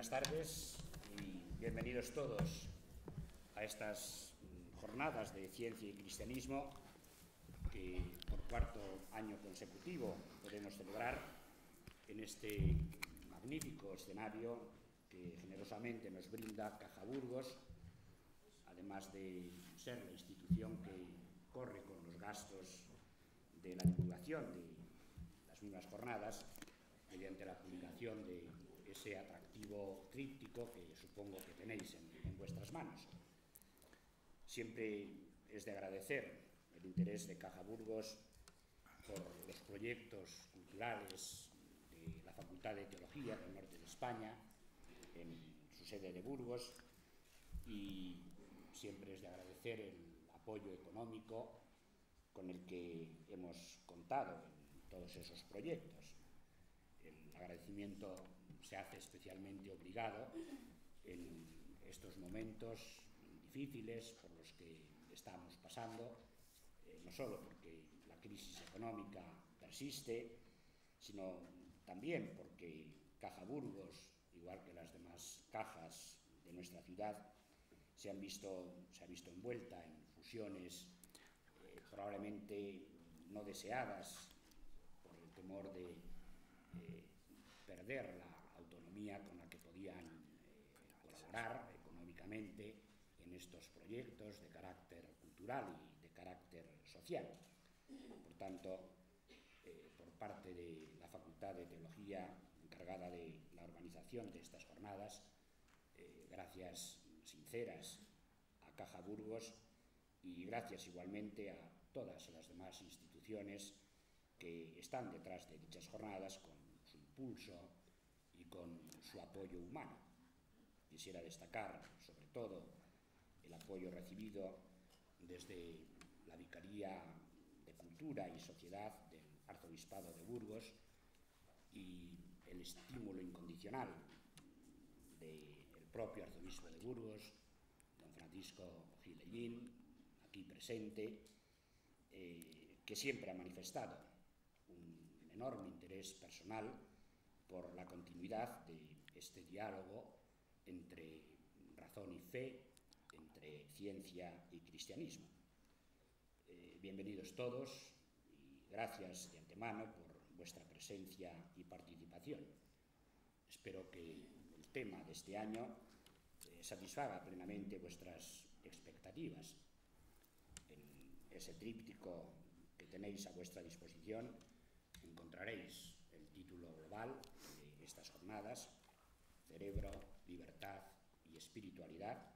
Buenas tardes y bienvenidos todos a estas jornadas de ciencia y cristianismo que por cuarto año consecutivo podemos celebrar en este magnífico escenario que generosamente nos brinda Caja Burgos, además de ser la institución que corre con los gastos de la divulgación de las mismas jornadas mediante la publicación de ese atractivo tríptico que supongo que tenéis en vuestras manos. Siempre es de agradecer el interés de Caja Burgos por los proyectos culturales de la Facultad de Teología del Norte de España, en su sede de Burgos, y siempre es de agradecer el apoyo económico con el que hemos contado en todos esos proyectos. El agradecimiento se hace especialmente obligado en estos momentos difíciles por los que estamos pasando, no solo porque la crisis económica persiste, sino también porque Caja Burgos, igual que las demás cajas de nuestra ciudad, se ha visto envuelta en fusiones probablemente no deseadas por el temor de perder la autonomía con la que podían colaborar económicamente en estos proyectos de carácter cultural y de carácter social. Por tanto, por parte de la Facultad de Teología encargada de la organización de estas jornadas, gracias sinceras a Caja Burgos y gracias igualmente a todas las demás instituciones que están detrás de dichas jornadas con su impulso y con su apoyo humano. Quisiera destacar sobre todo el apoyo recibido desde la Vicaría de Cultura y Sociedad del Arzobispado de Burgos y el estímulo incondicional del propio Arzobispo de Burgos, don Francisco Gilellín, aquí presente, que siempre ha manifestado un enorme interés personal por la continuidad de este diálogo entre razón y fe, entre ciencia y cristianismo. Bienvenidos todos y gracias de antemano por vuestra presencia y participación. Espero que el tema de este año satisfaga plenamente vuestras expectativas. En ese tríptico que tenéis a vuestra disposición encontraréis el título global de estas jornadas: Cerebro, Libertad y Espiritualidad,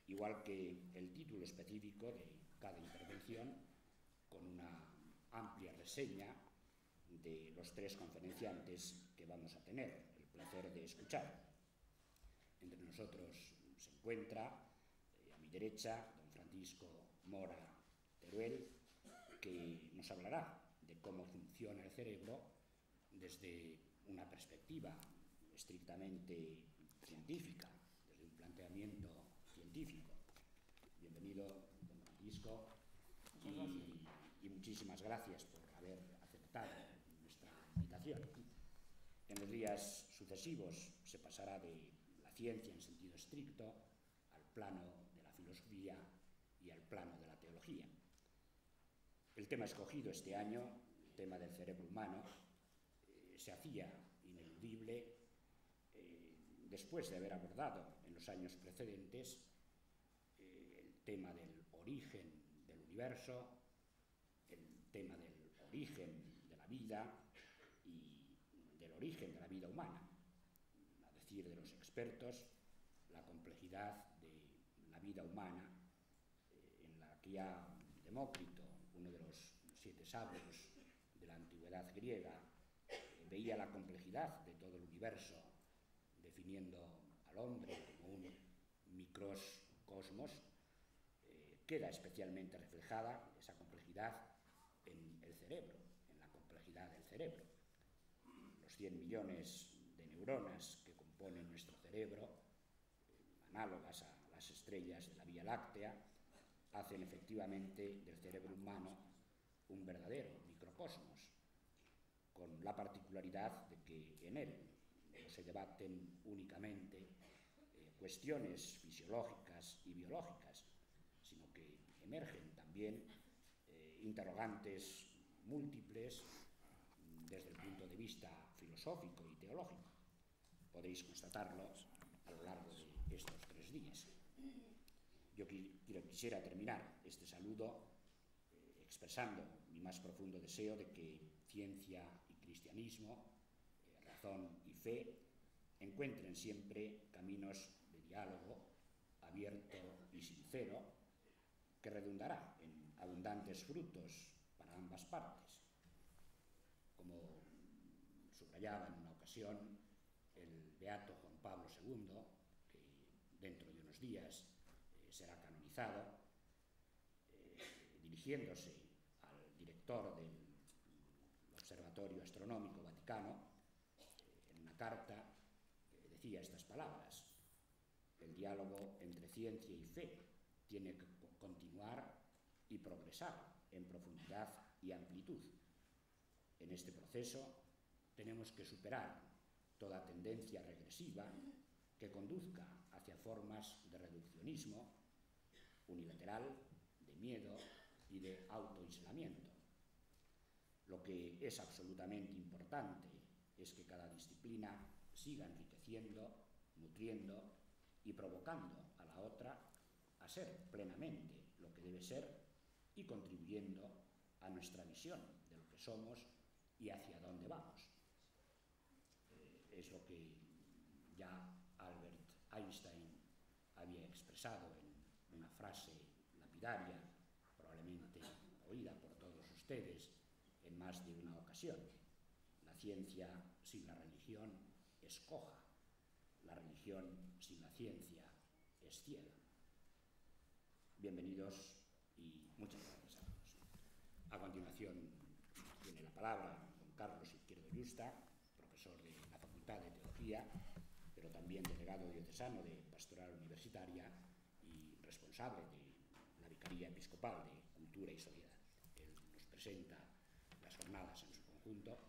igual que el título específico de cada intervención, con una amplia reseña de los tres conferenciantes que vamos a tener el placer de escuchar. Entre nosotros se encuentra, a mi derecha, don Francisco Mora Teruel, que nos hablará de cómo funciona el cerebro desde una perspectiva estrictamente científica, desde un planteamiento científico. Bienvenido, don Francisco, y muchísimas gracias por haber aceptado nuestra invitación. En los días sucesivos se pasará de la ciencia en sentido estricto al plano de la filosofía y al plano de la teología. El tema escogido este año, el tema del cerebro humano, se hacía ineludible después de haber abordado en los años precedentes el tema del origen del universo, el tema del origen de la vida y del origen de la vida humana. A decir de los expertos, la complejidad de la vida humana, en la que ya Demócrito, uno de los 7 sabios de la antigüedad griega, veía la complejidad de todo el universo, definiendo al hombre como un microcosmos, queda especialmente reflejada esa complejidad en el cerebro, en la complejidad del cerebro. Los 100 millones de neuronas que componen nuestro cerebro, análogas a las estrellas de la Vía Láctea, hacen efectivamente del cerebro humano un verdadero microcosmos, con la particularidad de que en él, los se debaten únicamente cuestiones fisiológicas y biológicas, sino que emergen también interrogantes múltiples desde el punto de vista filosófico y teológico. Podéis constatarlo a lo largo de estos 3 días. Yo quisiera terminar este saludo expresando mi más profundo deseo de que ciencia y cristianismo, razón y fe encuentren siempre caminos de diálogo abierto y sincero que redundará en abundantes frutos para ambas partes. Como subrayaba en una ocasión el beato Juan Pablo II, que dentro de unos días será canonizado, dirigiéndose al director del Observatorio Astronómico Vaticano, en una carta decía estas palabras: el diálogo entre ciencia y fe tiene que continuar y progresar en profundidad y amplitud. En este proceso tenemos que superar toda tendencia regresiva que conduzca hacia formas de reduccionismo unilateral, de miedo y de autoaislamiento. Lo que es absolutamente importante es que cada disciplina siga enriqueciendo, nutriendo y provocando a la otra a ser plenamente lo que debe ser y contribuyendo a nuestra visión de lo que somos y hacia dónde vamos. Es lo que ya Albert Einstein había expresado en una frase lapidaria, probablemente oída por todos ustedes en más de una ocasión: la ciencia sin la religión es coja, la religión sin la ciencia es ciega. Bienvenidos y muchas gracias a todos. A continuación tiene la palabra don Carlos Izquierdo Yusta, profesor de la Facultad de Teología, pero también delegado diocesano de Pastoral Universitaria y responsable de la Vicaría Episcopal de Cultura y Sociedad. Él nos presenta las jornadas en su conjunto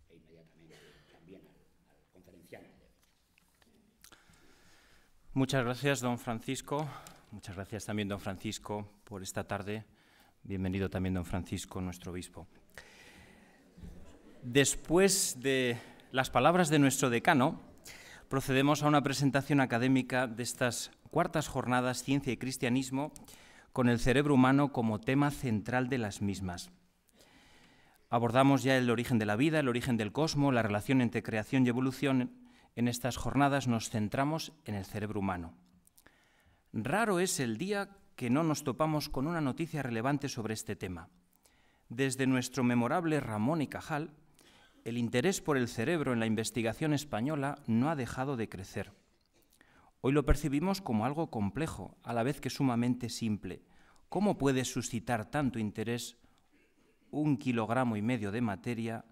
e inmediatamente también al conferenciante de hoy. Muchas gracias, don Francisco. Muchas gracias también, don Francisco, por esta tarde. Bienvenido también, don Francisco, nuestro obispo. Después de las palabras de nuestro decano, procedemos a una presentación académica de estas cuartas jornadas Ciencia y Cristianismo, con el cerebro humano como tema central de las mismas. Abordamos ya el origen de la vida, el origen del cosmos, la relación entre creación y evolución. En estas jornadas nos centramos en el cerebro humano. Raro es el día que no nos topamos con una noticia relevante sobre este tema. Desde nuestro memorable Ramón y Cajal, el interés por el cerebro en la investigación española no ha dejado de crecer. Hoy lo percibimos como algo complejo, a la vez que sumamente simple. ¿Cómo puede suscitar tanto interés 1,5 kilogramos de materia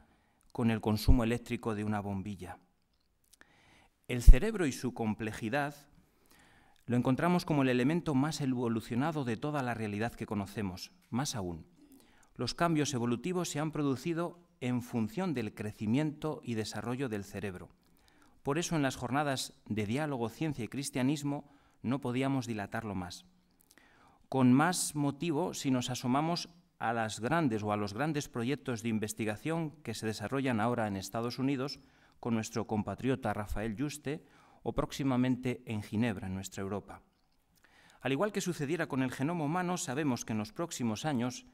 con el consumo eléctrico de una bombilla? El cerebro y su complejidad lo encontramos como el elemento más evolucionado de toda la realidad que conocemos. Más aún, los cambios evolutivos se han producido en función del crecimiento y desarrollo del cerebro. Por eso en las jornadas de diálogo, ciencia y cristianismo no podíamos dilatarlo más. Con más motivo si nos asomamos a las grandes o a los grandes proyectos de investigación que se desarrollan ahora en Estados Unidos con nuestro compatriota Rafael Yuste o próximamente en Ginebra, en nuestra Europa. Al igual que sucediera con el genoma humano, sabemos que en los próximos años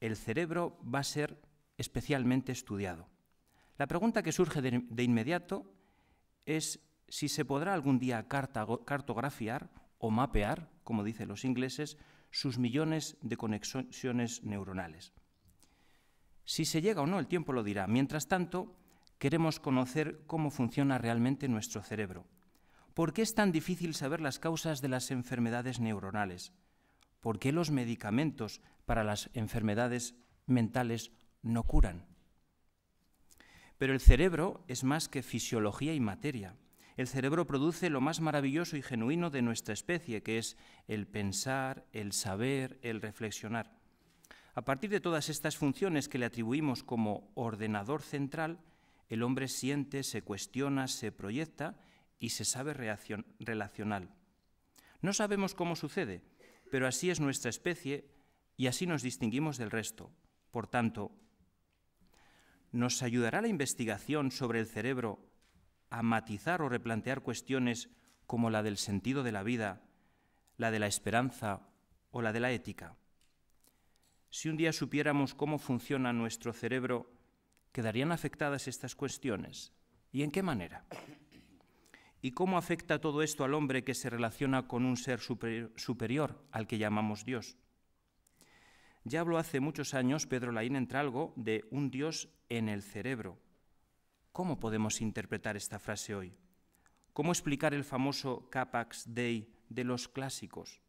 el cerebro va a ser especialmente estudiado. La pregunta que surge de inmediato es si se podrá algún día cartografiar o mapear, como dicen los ingleses, sus millones de conexiones neuronales. Si se llega o no, el tiempo lo dirá. Mientras tanto, queremos conocer cómo funciona realmente nuestro cerebro. ¿Por qué es tan difícil saber las causas de las enfermedades neuronales? ¿Por qué los medicamentos para las enfermedades mentales no curan? Pero el cerebro es más que fisiología y materia. El cerebro produce lo más maravilloso y genuino de nuestra especie, que es el pensar, el saber, el reflexionar. A partir de todas estas funciones que le atribuimos como ordenador central, el hombre siente, se cuestiona, se proyecta y se sabe relacional. No sabemos cómo sucede, pero así es nuestra especie y así nos distinguimos del resto. Por tanto, ¿nos ayudará la investigación sobre el cerebro a matizar o replantear cuestiones como la del sentido de la vida, la de la esperanza o la de la ética? Si un día supiéramos cómo funciona nuestro cerebro, ¿quedarían afectadas estas cuestiones? ¿Y en qué manera? ¿Y cómo afecta todo esto al hombre que se relaciona con un ser superior al que llamamos Dios? Ya habló hace muchos años Pedro Laín Entralgo de un Dios en el cerebro. ¿Cómo podemos interpretar esta frase hoy? ¿Cómo explicar el famoso capax Dei de los clásicos?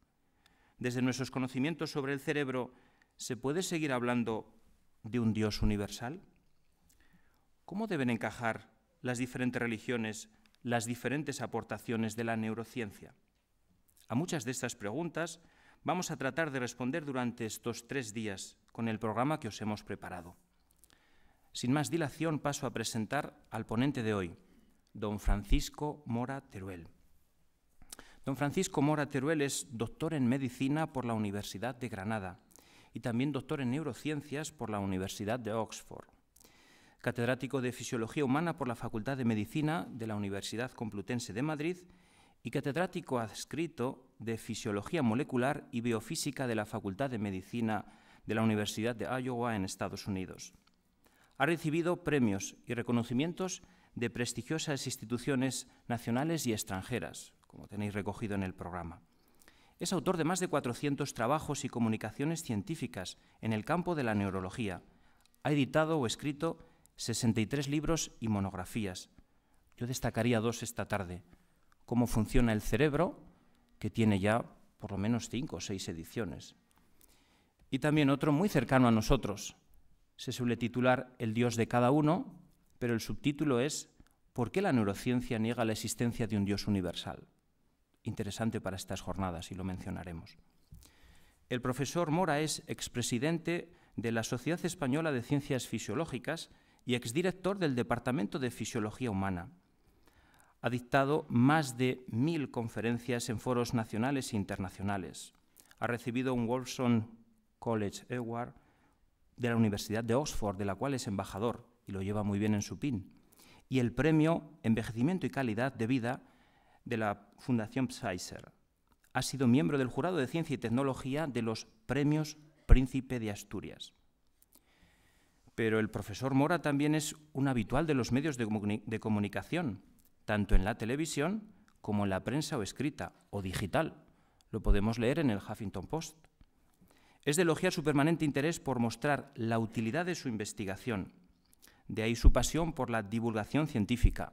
Desde nuestros conocimientos sobre el cerebro, ¿se puede seguir hablando de un Dios universal? ¿Cómo deben encajar las diferentes religiones, las diferentes aportaciones de la neurociencia? A muchas de estas preguntas vamos a tratar de responder durante estos 3 días con el programa que os hemos preparado. Sin más dilación, paso a presentar al ponente de hoy, don Francisco Mora Teruel. Don Francisco Mora Teruel es doctor en Medicina por la Universidad de Granada y también doctor en Neurociencias por la Universidad de Oxford. Catedrático de Fisiología Humana por la Facultad de Medicina de la Universidad Complutense de Madrid y catedrático adscrito de Fisiología Molecular y Biofísica de la Facultad de Medicina de la Universidad de Iowa en Estados Unidos. Ha recibido premios y reconocimientos de prestigiosas instituciones nacionales y extranjeras, como tenéis recogido en el programa. Es autor de más de 400 trabajos y comunicaciones científicas en el campo de la neurología. Ha editado o escrito 63 libros y monografías. Yo destacaría 2 esta tarde. Cómo funciona el cerebro, que tiene ya por lo menos 5 o 6 ediciones. Y también otro muy cercano a nosotros. Se suele titular El Dios de cada uno, pero el subtítulo es ¿Por qué la neurociencia niega la existencia de un Dios universal? Interesante para estas jornadas y lo mencionaremos. El profesor Mora es expresidente de la Sociedad Española de Ciencias Fisiológicas y exdirector del Departamento de Fisiología Humana. Ha dictado más de 1000 conferencias en foros nacionales e internacionales. Ha recibido un Wolfson College Award de la Universidad de Oxford, de la cual es embajador y lo lleva muy bien en su PIN, y el premio Envejecimiento y Calidad de Vida de la Fundación Pfizer. Ha sido miembro del jurado de Ciencia y Tecnología de los Premios Príncipe de Asturias. Pero el profesor Mora también es un habitual de los medios de comunicación, tanto en la televisión como en la prensa o escrita o digital. Lo podemos leer en el Huffington Post. Es de elogiar su permanente interés por mostrar la utilidad de su investigación. De ahí su pasión por la divulgación científica.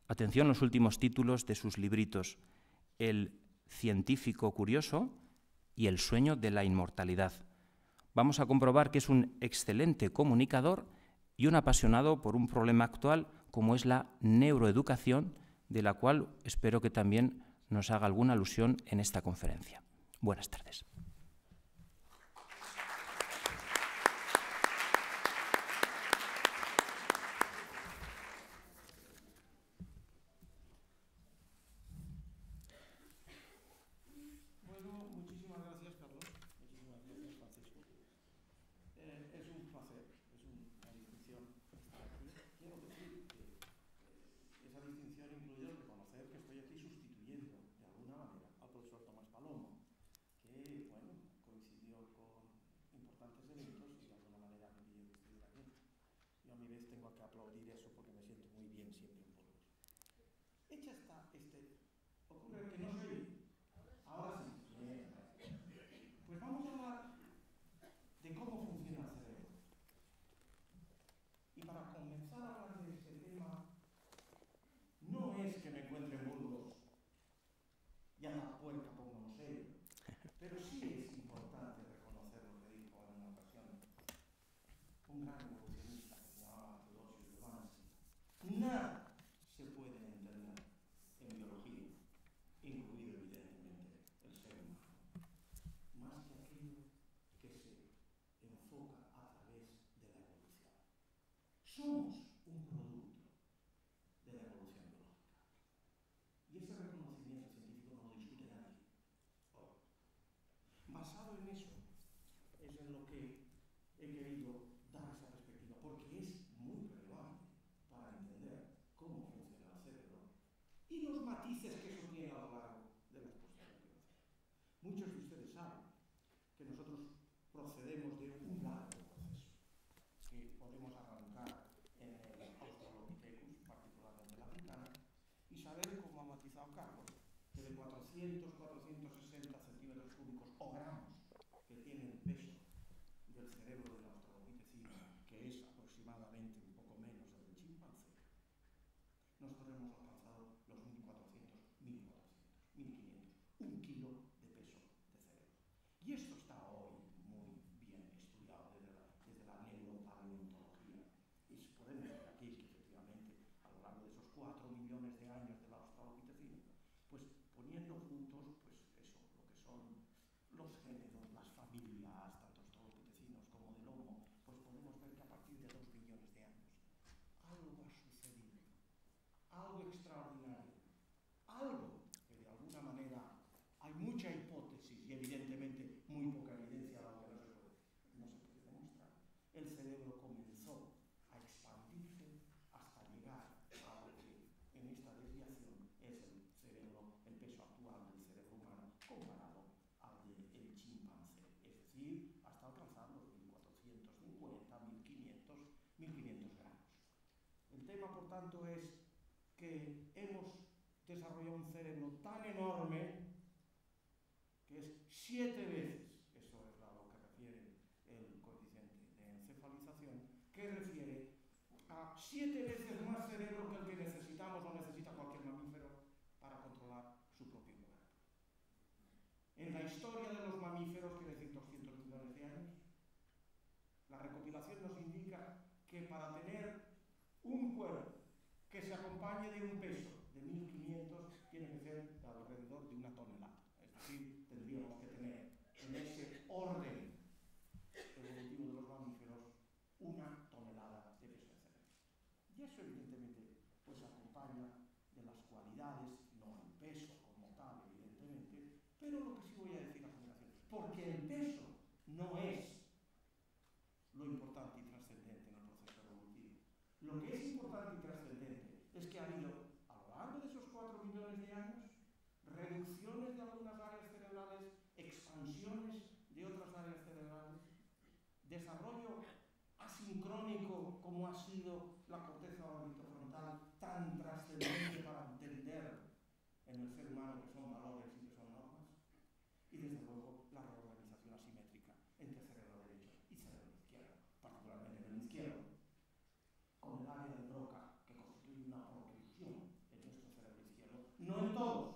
Atención a los últimos títulos de sus libritos: El científico curioso y El sueño de la inmortalidad. Vamos a comprobar que es un excelente comunicador y un apasionado por un problema actual como es la neuroeducación, de la cual espero que también nos haga alguna alusión en esta conferencia. Buenas tardes. un gran evolucionista que se llamaba Theodosius de Banzi, basado en eso es en lo que he querido dar esa perspectiva, porque es muy relevante para entender cómo funciona el cerebro y los matices que eso tiene a lo largo de la exposición que voy a hacer. Muchos de ustedes saben que nosotros procedemos de un largo proceso que podemos arrancar en el Australopithecus, particularmente el africano, y saber, como ha matizado Carlos, que de 400-460 centímetros cúbicos o gramos que tiene el peso del cerebro del australopithecino, que es aproximadamente un poco menos del chimpancé, nosotros hemos alcanzado los 1.400, 1.400, 1.500, 1 kilo de peso de cerebro. Y esto está hoy muy bien estudiado desde la neuropaleontología. Y podemos ver aquí que efectivamente a lo largo de esos 4 millones de años del australopithecino, pues poniendo juntos, pues eso, lo que son los géneros, las familias, tanto australopithecinos como del Homo, pues podemos ver que a partir de 2 millones de años algo ha sucedido, algo extraordinario, algo que de alguna manera hay mucha hipótesis y evidentemente muy poca evidencia, algo que no se puede demostrar. El cerebro comenzó a expandirse hasta llegar a lo que en esta desviación es el cerebro, el peso actual del cerebro humano comparado al del chimpancé, es decir, hasta alcanzar los 1.450, 1.500 gramos. El tema, por tanto, es que hemos desarrollado un cerebro tan enorme que es 7 veces, eso es a lo que refiere el coeficiente de encefalización, que refiere a 7 veces más cerebro que el que necesitamos o necesita cualquier mamífero para controlar su propio cuerpo. En la historia de los mamíferos, quiere decir 200 millones de años, la recopilación nos indica que para tener un cuerpo que se acompañe de un peso de 1.500 tiene que ser alrededor de 1 tonelada. Es decir, tendríamos que tener en ese orden evolutivo de los mamíferos 1 tonelada de peso de cerebro. Y eso evidentemente pues acompaña de las cualidades, no el peso como tal evidentemente, pero lo que sí voy a decir a continuación, porque el peso no es lo importante y trascendente en el proceso evolutivo. Lo que es importante y trascendente es que ha habido, a lo largo de esos 4 millones de años, reducciones de algunas áreas cerebrales, expansiones de otras áreas cerebrales, desarrollo asincrónico como ha sido la corteza orbitofrontal, tan trascendente para entender en el ser humano que son valores y que son normas, y desde luego la reorganización asimétrica entre cerebro derecho y cerebro izquierdo, particularmente en el izquierdo, con el área de Broca que constituye una protrusión en nuestro cerebro izquierdo. No en todos,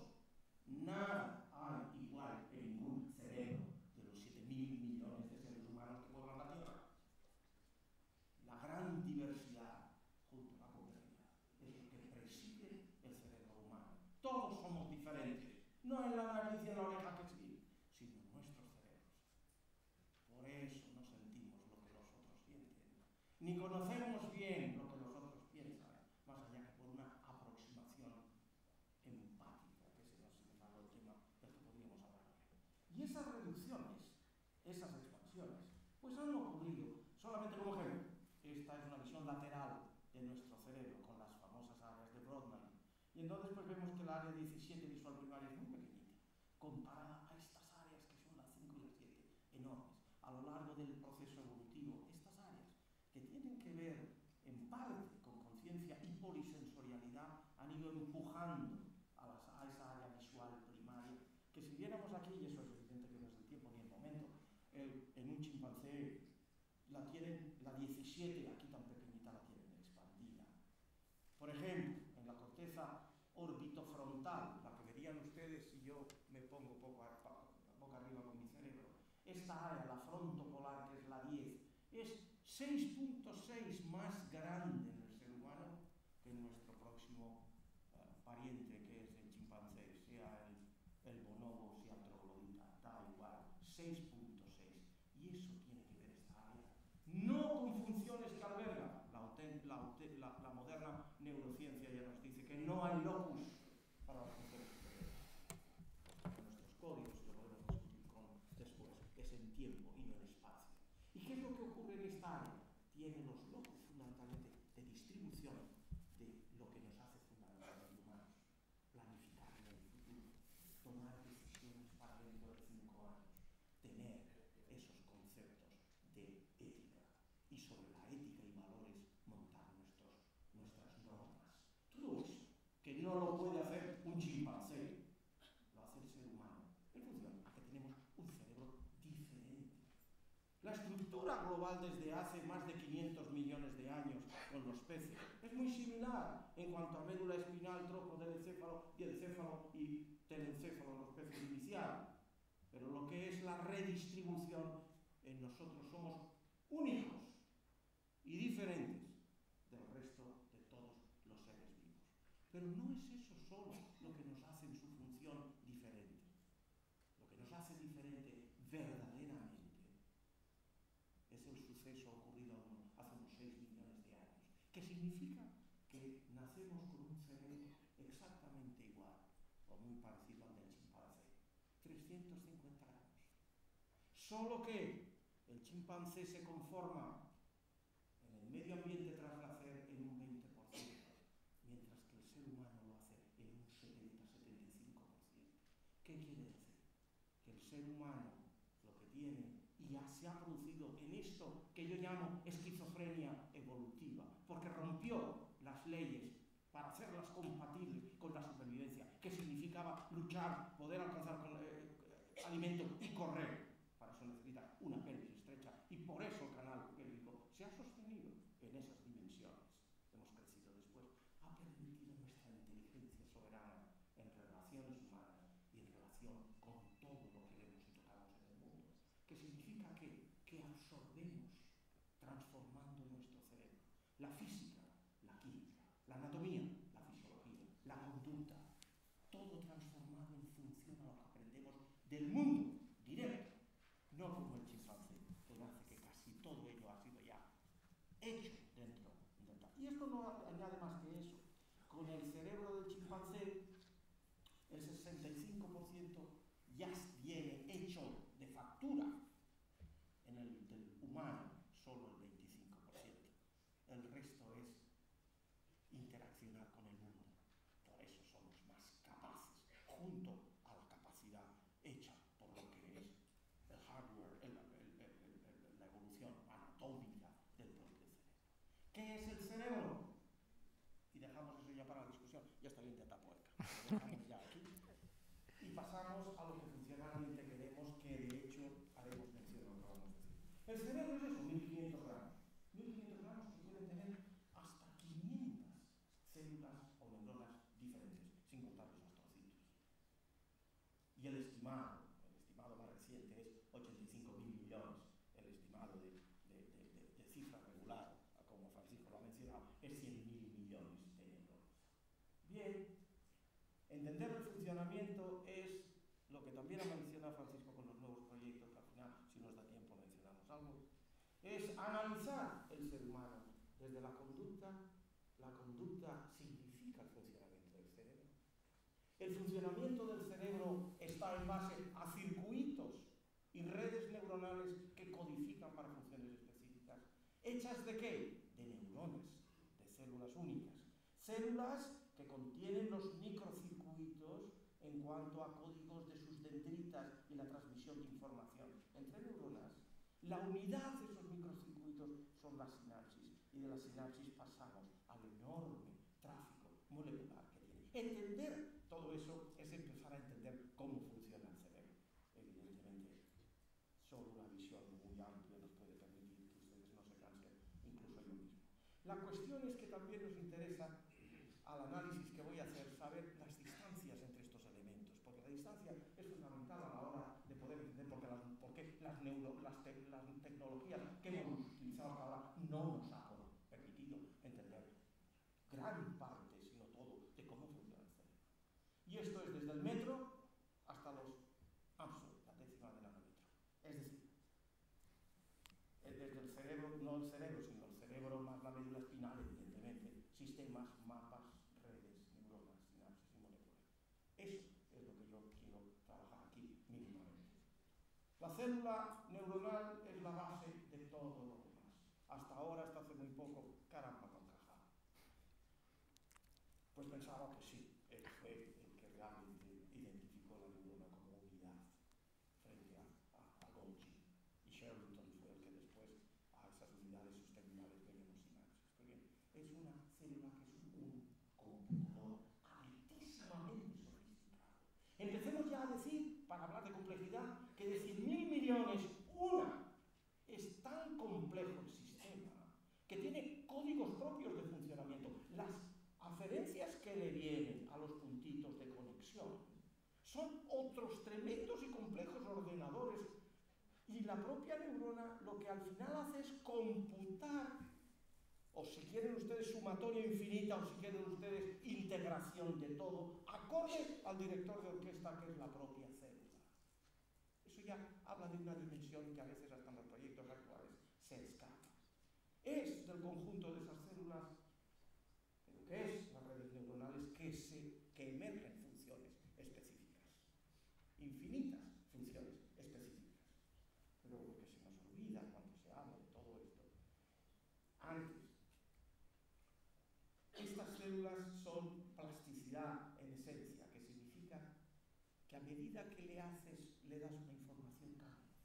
nada hay igual en ningún cerebro de los 7.000 millones de seres humanos que pueblan la Tierra. La gran diversidad junto a la complejidad es lo que preside el cerebro humano. Todos somos diferentes, no en la nariz y en la oreja que sí, sino en nuestros cerebros. Por eso no sentimos lo que los otros sienten, ni conocemos bien lo que los otros piensan, más allá que por una aproximación empática, que se nos señala el tema del que podríamos hablar hoy. Y esas reducciones, esas expansiones, pues han ocurrido, solamente como ejemplo, esta es una visión lateral de nuestro cerebro con las famosas áreas de Brodmann, y entonces pues vemos que el área 17 visual primaria es muy pequeñita, comparada a estas áreas que son las 5 y las 7, enormes, a lo largo del proceso evolutivo, estas áreas que tienen que ver en parte con conciencia y polisensorialidad han ido empujando a esa área visual primaria, que si viéramos aquí, y eso es evidente que no es el tiempo ni el momento, en un chimpancé la tienen, la 17, aquí tan pequeñita la tienen expandida. Por ejemplo, en la corteza orbitofrontal, la que verían ustedes si yo me pongo boca arriba con mi cerebro, esta área, la frontopolar, que es la 10, es 6.6 más grande en el ser humano que en nuestro próximo pariente, que es el chimpancé, sea el bonobo, sea el troglodita, da igual, 6.6. Y eso tiene que ver esta área, no con funciones que alberga. La moderna neurociencia ya nos dice que no hay locus para las funciones superiores. En nuestros códigos, y lo podemos discutir después no lo puede hacer un chimpancé, lo hace el ser humano. En función a que tenemos un cerebro diferente. La estructura global desde hace más de 500 millones de años con los peces es muy similar en cuanto a médula espinal, tronco del encéfalo y encéfalo y telencéfalo, los peces inicial. Pero lo que es la redistribución, en nosotros somos únicos y diferentes del resto de todos los seres vivos. Pero no es eso solo lo que nos hace en su función diferente. Lo que nos hace diferente verdaderamente es el suceso ocurrido hace unos 6 millones de años, que significa que nacemos con un cerebro exactamente igual o muy parecido al del chimpancé, 350 gramos. Solo que el chimpancé se conforma en el medio ambiente tras nacer en un 20%, mientras que el ser humano lo hace en un 70-75%. ¿Qué quiere decir? Que el ser humano lo que tiene y ya se ha producido en esto que yo llamo esquizofrenia evolutiva, porque rompió las leyes para hacerlas compatibles con la supervivencia, que significaba luchar, poder alcanzar alimento y correr. Para eso necesita una pelvis estrecha y por eso el canal pélvico se ha sostenido en esas dimensiones. Hemos crecido después. Ha permitido nuestra inteligencia soberana en relaciones humanas y en relación con todo lo que vemos y tocamos en el mundo. Que significa que absorbemos transformando nuestro cerebro. La física, la química, la anatomía, la fisiología, la conducta, todo transformado en función a lo que aprendemos del mundo directo. No como el chimpancé, que hace que casi todo ello ha sido ya hecho dentro. Y esto no añade más que eso. Con el cerebro del chimpancé, el 65% ya viene hecho de factura. En el del humano, solo el 25%. El resto es interaccionar con el mundo. Por eso somos más capaces, junto a la capacidad hecha por lo que es el hardware, la evolución anatómica del propio cerebro. ¿Qué es el cerebro? Y dejamos eso ya para la discusión. Ya está bien de tapuerca. Lo dejamos ya aquí. Y pasamos a lo que funcionalmente queremos, que de hecho haremos mención a lo que vamos a decir. El cerebro es eso, 1500 gramos. 1500 gramos que pueden tener hasta 500 células o neuronas diferentes, sin contar los astrocitos. Y el estimado más reciente es 85.000 millones. El estimado de cifra regular, como Francisco lo ha mencionado, es 100.000 millones de neuronas. Bien, entender el funcionamiento es lo que también ha mencionado Francisco con los nuevos proyectos, que al final, si nos da tiempo, mencionamos algo, es analizar el ser humano desde la conducta. La conducta significa el funcionamiento del cerebro. El funcionamiento del cerebro está en base a circuitos y redes neuronales que codifican para funciones específicas. ¿Hechas de qué? De neuronas, de células únicas. Células que contienen los microcircuitos en cuanto a códigos de sus dendritas y la transmisión de información entre neuronas. La unidad de esos microcircuitos son las sinapsis, y de las sinapsis pasamos al enorme tráfico molecular que tiene. Entender todo eso es empezar a entender cómo funciona el cerebro. Evidentemente, solo una visión muy amplia nos puede permitir que ustedes no se cansen, incluso yo mismo. La cuestión es que también nos interesa, al análisis que voy a hacer, saber las distancias entre estos elementos, porque la distancia es fundamental a la hora de poder entender por qué las tecnologías que hemos utilizado hasta ahora no nos han permitido entender gran parte, si no todo, de cómo funciona el cerebro. Y esto es desde el metro hasta los AMSO, la décima de nanómetro. Es decir, desde el cerebro, no el cerebro, sino el cerebro más la médula espinal, evidentemente, sistemas, mapas, redes, neuronas, sinapsis y moléculas. Eso es lo que yo quiero trabajar aquí mínimamente. La célula neuronal es la base de todo lo demás. Hasta ahora, hasta hace muy poco, caramba con cajado. Pues pensaba que sí, él fue el que realmente identificó la neurona como unidad frente a Golgi. Y Sherrington fue el que después a esas unidades sustentables le llamó sinapsis. Porque es una célula que es un computador decir, para hablar de complejidad, que de 100.000 millones, una es tan complejo el sistema que tiene códigos propios de funcionamiento. Las aferencias que le vienen a los puntitos de conexión son otros tremendos y complejos ordenadores, y la propia neurona lo que al final hace es computar, o si quieren ustedes sumatoria infinita, o si quieren ustedes integración de todo, acorde al director de orquesta que es la propia célula. Eso ya habla de una dimensión que a veces hasta en los proyectos actuales se escapa. Es del conjunto de esas células, pero que es las redes neuronales que emergen funciones específicas, infinitas funciones específicas. Pero lo que se nos olvida cuando se habla de todo esto, antes, estas células son plasticidad en esencia, que significa que a medida que le das una información cambia.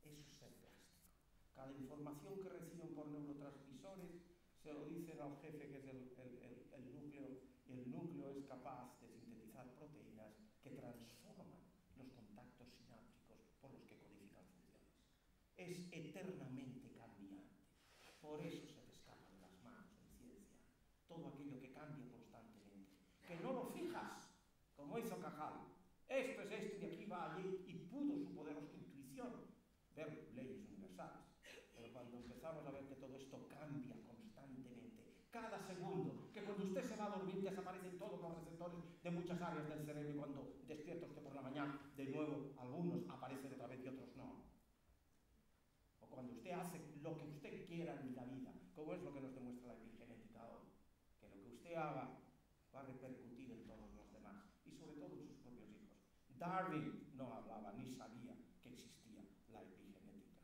Eso es ser plástico. Cada información que reciben por neurotransmisores se lo dicen al jefe, que es el núcleo, y el núcleo es capaz de sintetizar proteínas que transforman los contactos sinápticos por los que codifican funciones. Es eternamente cambiante. Por eso se te escapa de las manos en ciencia todo aquello que cambia constantemente, que no lo fijas, como hizo Cajal. Esto es esto y aquí va allí, y pudo su poderosa intuición ver leyes universales. Pero cuando empezamos a ver que todo esto cambia constantemente, cada segundo, que cuando usted se va a dormir desaparecen todos los receptores de muchas áreas del cerebro, y cuando despierta usted por la mañana, de nuevo algunos aparecen otra vez y otros no. O cuando usted hace lo que usted quiera en la vida, como es lo que nos demuestra la epigenética hoy, que lo que usted haga va a repercutir en todos los demás, y sobre todo en sus propios hijos. Darwin no hablaba ni sabía que existía la epigenética,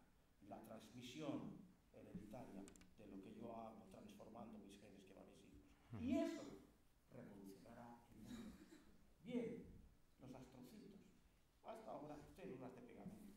la transmisión hereditaria de lo que yo hago transformando mis genes que van a mis hijos. Y eso revolucionará el mundo. Bien, los astrocitos. Hasta ahora, células de pegamento.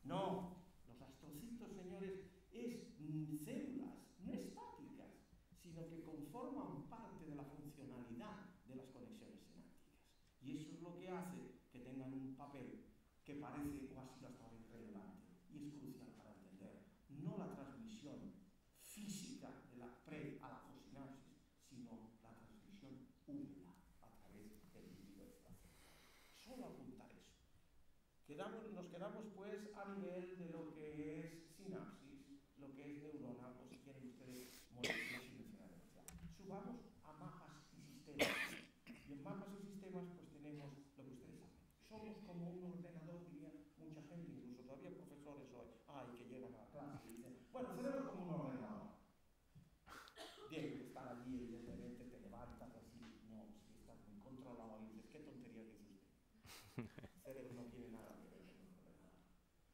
No, los astrocitos, señores, es células no estáticas, sino que conforman parte de la funcionalidad de las conexiones sinápticas. Y eso es lo que hace que tengan un papel que parece o ha sido hasta ahora irrelevante, y es crucial para entender no la transmisión física de la pre a la fosinapsis, sino la transmisión húmeda a través del líquido extracélular. Solo apuntar eso. Nos quedamos pues a nivel de lo que es sinapsis, lo que es neurona, o si quieren ustedes moléculas y densidad energética. Subamos a mapas y sistemas. Y en mapas y sistemas pues tenemos lo que ustedes saben. Somos como un ordenador, diría mucha gente, incluso todavía profesores hoy, que llegan a la clase y dicen, bueno, el cerebro es como un ordenador. Bien, estar allí, evidentemente, te levantas así, no, si estás muy controlado y dices, ¿qué tontería dice usted? El cerebro no tiene nada que ver con un ordenador.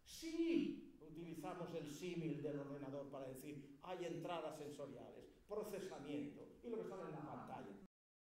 Sí, utilizamos el símil del ordenador para decir, hay entradas sensoriales, procesamiento, y lo que sale en la pantalla.